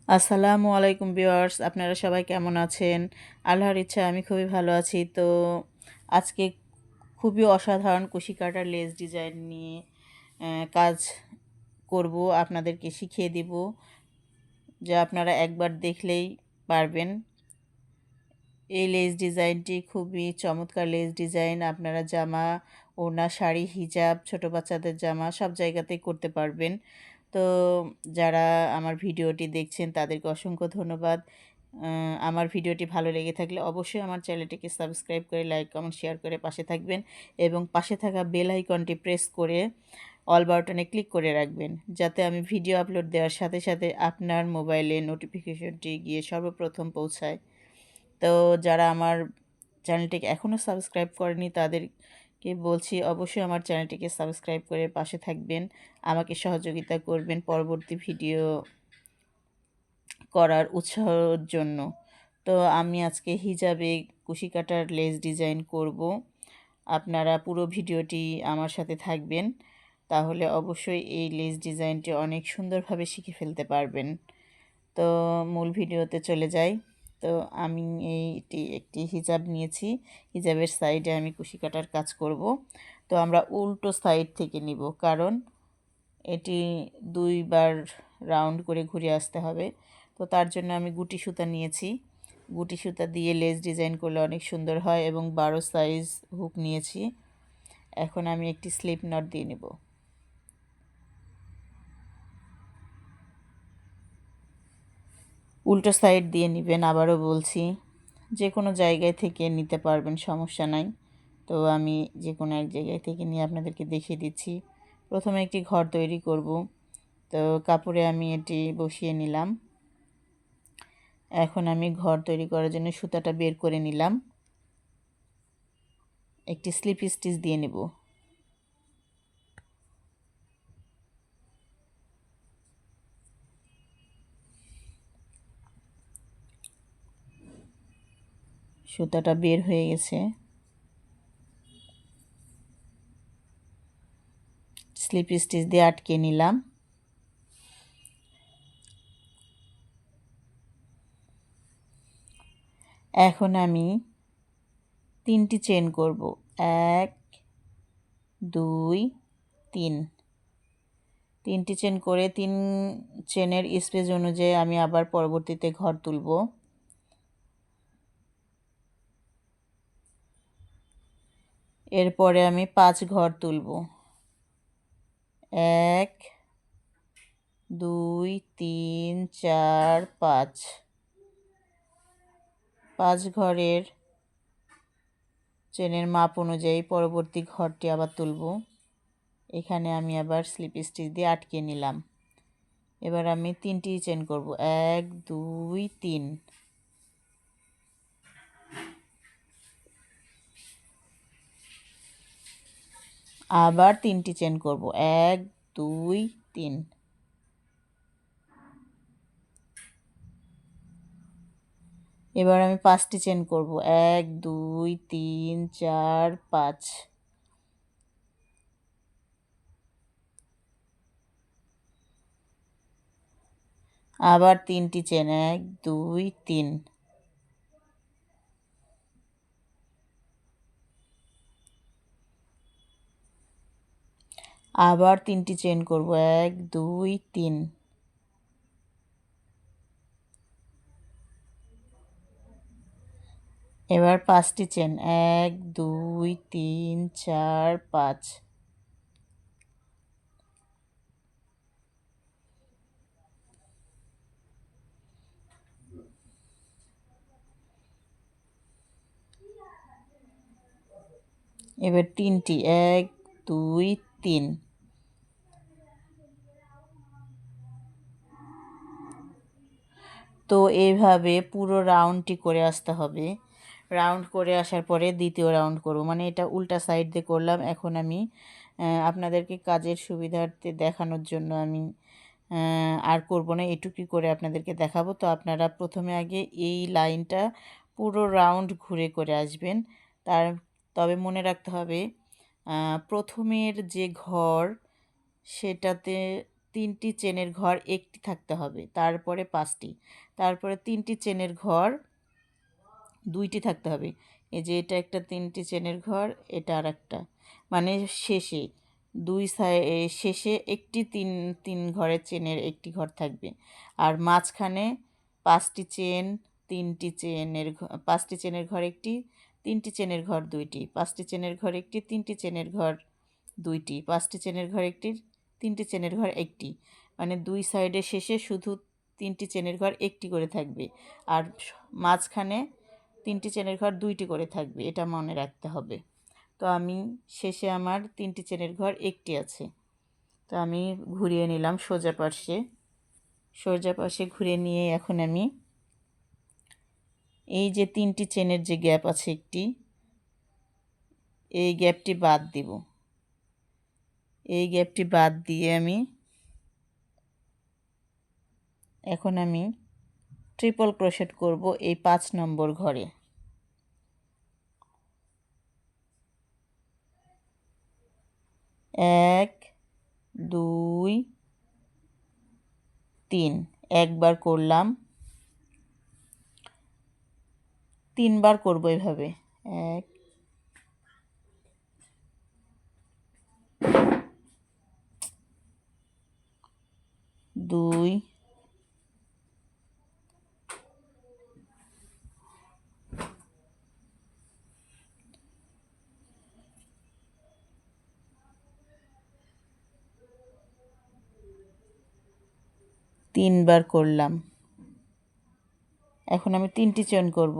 আসসালামু আলাইকুম ভিউয়ার্স, আপনারা সবাই কেমন আছেন? আল্লাহর ইচ্ছা আমি খুবই ভালো আছি। তো আজকে খুবই অসাধারণ কুশি কাটার লেস ডিজাইন নিয়ে কাজ করব, আপনাদেরকে শিখিয়ে দিব, যা আপনারা একবার দেখলেই পারবেন। এই লেস ডিজাইনটি খুবই চমৎকার লেস ডিজাইন। আপনারা জামা, ওড়না, শাড়ি, হিজাব, ছোট বাচ্চাদের জামা সব জায়গাতেই করতে পারবেন। তো যারা আমার ভিডিওটি দেখছেন তাদেরকে অসংখ্য ধন্যবাদ। আমার ভিডিওটি ভালো লেগে থাকলে অবশ্যই আমার চ্যানেলটিকে সাবস্ক্রাইব করে লাইক, কমেন্ট, শেয়ার করে পাশে থাকবেন এবং পাশে থাকা বেল আইকনটি প্রেস করে অল বাটনে ক্লিক করে রাখবেন, যাতে আমি ভিডিও আপলোড দেওয়ার সাথে সাথে আপনার মোবাইলে নোটিফিকেশনটি গিয়ে সর্বপ্রথম পৌঁছায়। তো যারা আমার চ্যানেলটিকে এখনও সাবস্ক্রাইব করেনি তাদেরকে বলছি অবশ্যই আমার চ্যানেলটিকে সাবস্ক্রাইব করে পাশে থাকবেন, আমাকে সহযোগিতা করবেন পরবর্তী ভিডিও করার উৎসাহের জন্য। তো আমি আজকে হিজাবে কুশি কাটার লেস ডিজাইন করব। আপনারা পুরো ভিডিওটি আমার সাথে থাকবেন, তাহলে অবশ্যই এই লেস ডিজাইনটি অনেক সুন্দরভাবে শিখে ফেলতে পারবেন। তো মূল ভিডিওতে চলে যাই। তো আমি একটি হিজাব নিয়েছি। হিজাবের সাইডে আমি কুশি কাটার কাজ করব। তো আমরা উল্টো সাইড থেকে নিব, কারণ এটি দুইবার রাউন্ড করে ঘুরে আসতে হবে। তো তার জন্য আমি গুটি সুতা নিয়েছি। গুটি সুতা দিয়ে লেস ডিজাইন করলে অনেক সুন্দর হয়, এবং 12 সাইজ হুক নিয়েছি। এখন আমি একটি স্লিপ নট দিয়ে নেব। উল্টো সাইড দিয়ে নেবেন, আবারও বলছি, যে কোনো জায়গায় থেকে নিতে পারবেন, সমস্যা নাই। তো আমি যে কোনো এক জায়গায় থেকে নিয়ে আপনাদেরকে দেখিয়ে দিচ্ছি। প্রথমে একটি ঘর তৈরি করব। তো কাপড়ে আমি এটি বসিয়ে নিলাম। এখন আমি ঘর তৈরি করার জন্য সুতাটা বের করে নিলাম। একটি স্লিপ স্টিচ দিয়ে নেব। সুতাটা বের হয়ে গেছে। স্লিপ স্টিচ দিয়ে আটকে নিলাম। এখন আমি 3টি চেন করব। 1 2 3। 3টি চেন করে 3 চেনের স্পেস অনুযায়ী আমি আবার পরবর্তীতে ঘর তুলব। এরপরে আমি 5 ঘর তুলব। 1 2 3 4 5। 5 ঘরের চেনের মাপ অনুযায়ী পরবর্তী ঘরটি আবার তুলব। এখানে আমি আবার স্লিপ স্টিচ দিয়ে আটকে নিলাম। এবার আমি 3টি চেন করব। 1 2 3। আবার 3টি চেন করব। 1 2 3। এবার আমি 5টি চেন করব। 1 2 3 4 5। আবার 3টি চেন। 1 2 3। আবার 3টি চেন করব। 1 2 3। এবার 5টি চেন। 1 2 3 4 5। এবার 3টি। 1 2 3। তো এইভাবে পুরো রাউন্ডটি করে আসতে হবে। রাউন্ড করে আসার পরে দ্বিতীয় রাউন্ড করব, মানে এটা উল্টা সাইড দিয়ে করলাম। এখন আমি আপনাদেরকে কাজের সুবিধার্থে দেখানোর জন্য আমি আর করব না, এটুকুই করে আপনাদেরকে দেখাবো। তো আপনারা প্রথমে আগে এই লাইনটা পুরো রাউন্ড ঘুরে করে আসবেন। তবে মনে রাখতে হবে প্রথমের যে ঘর সেটাতে 3টি চেনের ঘর একটি থাকতে হবে, তারপরে 5টি, তারপরে 3টি চেনের ঘর 2টি থাকতে হবে। এই যে এটা একটা 3টি চেনের ঘর, এটা আর একটা, মানে শেষে শেষে একটি তিন ঘরের চেনের একটি ঘর থাকবে। আর মাঝখানে 5টি চেন, 5টি চেনের ঘর একটি, 3টি চেনের ঘর 2টি, 5টি চেনের ঘর একটি, 3টি চেনের ঘর 2টি, 5টি চেনের ঘর একটি, 3টি চেনের ঘর একটি, মানে 2 সাইডে শেষে শুধু 3টি চেনের ঘর একটি করে থাকবে, আর মাঝখানে 3টি চেনের ঘর 2টি করে থাকবে, এটা মনে রাখতে হবে। তো আমি শেষে আমার 3টি চেনের ঘর একটি আছে, তো আমি ঘুরিয়ে নিলাম সোজা পাশে ঘুরিয়ে নিয়ে এখন আমি এই যে 3টি চেনের যে গ্যাপ আছে একটি, এই গ্যাপটি বাদ দিব। এই গ্যাপটি বাদ দিয়ে এখন আমি ট্রিপল ক্রোশেট করব এই 5 নম্বর ঘরে। 1 2 3, একবার করলাম, 3বার করব এভাবে। 1 2 3বার করলাম। এখন আমি 3টি চেন করব,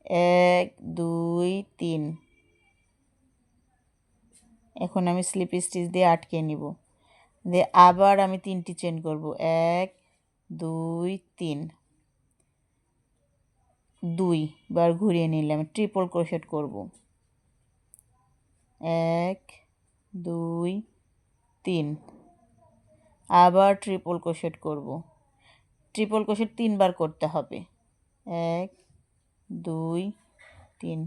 1 2 3। এখন আমি স্লিপ স্টিচ দিয়ে আটকে নিব, দিয়ে আবার আমি 3টি চেন করব, 1 2 3, 2বার ঘুরিয়ে নিলাম, ট্রিপল ক্রোশেট করব, 1 2 3, আবার ট্রিপল ক্রোশেট করব। ট্রিপল ক্রোশেট 3বার করতে হবে, 1 2 3,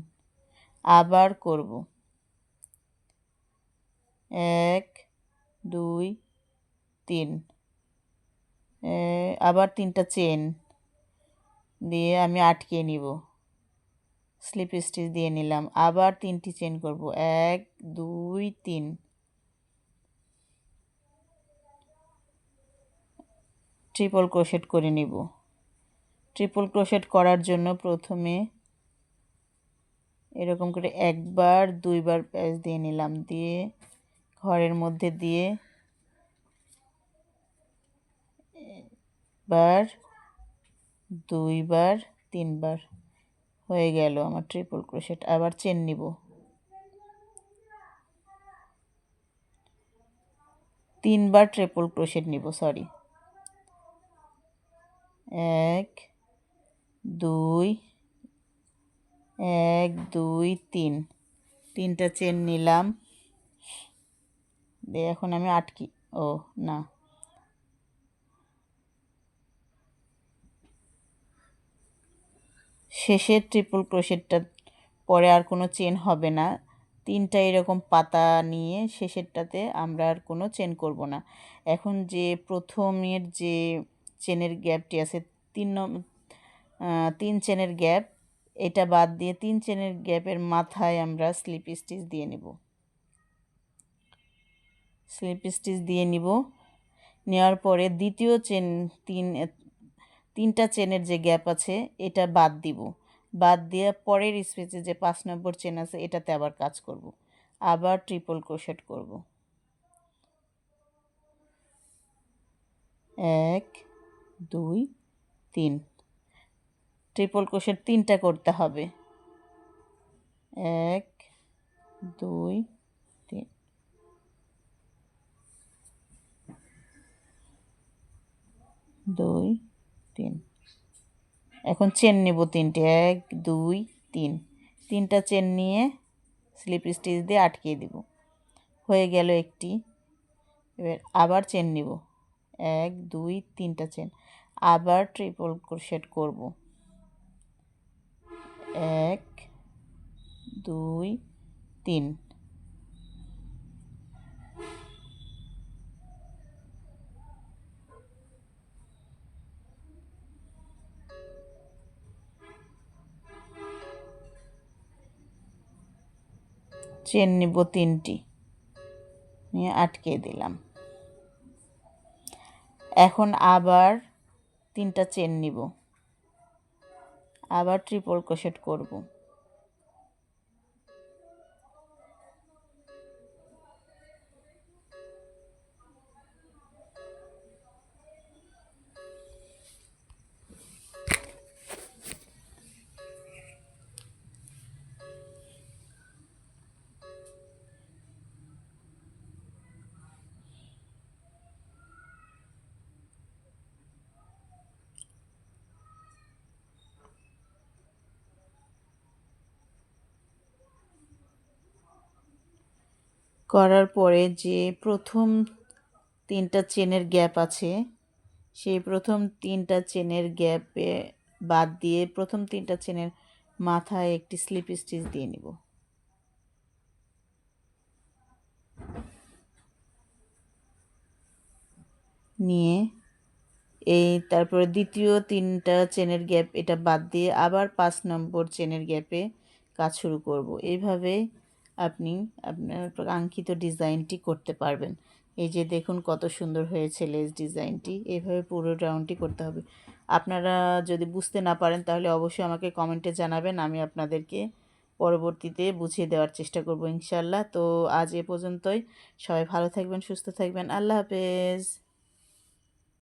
আবার করব, 1 2 3, আবার 3টা চেন দিয়ে আমি আটকে নিব, স্লিপ স্টিচ দিয়ে নিলাম, আবার 3টি চেন করব, 1 2 3, ট্রিপল ক্রোশেট করে নিব। ট্রিপল ক্রোশেট করার জন্য প্রথমে এরকম করে একবার 2বার প্যাচ দিয়ে নিলাম, দিয়ে ঘরের মধ্যে দিয়ে বার 2বার 3বার হয়ে গেল আমার ট্রিপল ক্রোশেট। আবার চেন নিব, 3বার ট্রিপল ক্রোশেট নিব, 1 2 1 2 3, 3টা চেন নিলাম, দিয়ে এখন আমি আটকি, ও না, শেষের ট্রিপল ক্রোশেটটা পরে আর কোনো চেন হবে না, 3টা এরকম পাতা নিয়ে শেষেরটাতে আমরা আর কোনো চেন করব না। এখন যে প্রথমের যে চেনের গ্যাপটি আছে, 3 চেনের গ্যাপ, এটা বাদ দিয়ে 3 চেনের গ্যাপের মাথায় আমরা স্লিপ স্টিচ দিয়ে নিব। স্লিপ স্টিচ দিয়ে নিব, নেওয়ার পরে দ্বিতীয় চেন 3টা চেনের যে গ্যাপ আছে এটা বাদ দিব, বাদ দিয়ে পরের স্পেসে যে 5 নম্বর চেন আছে এটাতে আবার কাজ করব, আবার ট্রিপল ক্রোশেট করব, 1 2 3, ট্রিপল ক্রোশেট 3টা করতে হবে, 1 2 3, 2 3। এখন চেন নেব 3টে, 1 2 3, 3টা চেন নিয়ে স্লিপ স্টিচ দিয়ে আটকে দিব, হয়ে গেল একটি। এবার আবার চেন নিব, 1 2 3টা চেন, আবার ট্রিপল ক্রোশেট করব, 1 2 3, চেন নিব 3টি, নিয়ে আটকে দিলাম। এখন আবার 3টা চেন নিব, আবার ট্রিপল ক্রোশেট করব। করার পরে যে প্রথম 3টা চেনের গ্যাপ আছে, সেই প্রথম 3টা চেনের গ্যাপে বাদ দিয়ে প্রথম 3টা চেনের মাথায় একটি স্লিপ স্টিচ দিয়ে নিব। নিয়ে তারপরে দ্বিতীয় 3টা চেনের গ্যাপ এটা বাদ দিয়ে আবার 5 নম্বর চেনের গ্যাপে কাজ শুরু করব। এইভাবে আপনি আপনার কাঙ্ক্ষিত ডিজাইনটি করতে পারবেন। এই যে দেখুন কত সুন্দর হয়েছে লেস ডিজাইনটি। এইভাবে পুরো রাউন্ডটি করতে হবে। আপনারা যদি বুঝতে না পারেন তাহলে অবশ্যই আমাকে কমেন্টে জানাবেন, আমি আপনাদেরকে পরবর্তীতে বুঝিয়ে দেওয়ার চেষ্টা করব ইনশাল্লাহ। তো আজ এ পর্যন্তই। সবাই ভালো থাকবেন, সুস্থ থাকবেন। আল্লাহ হাফেজ।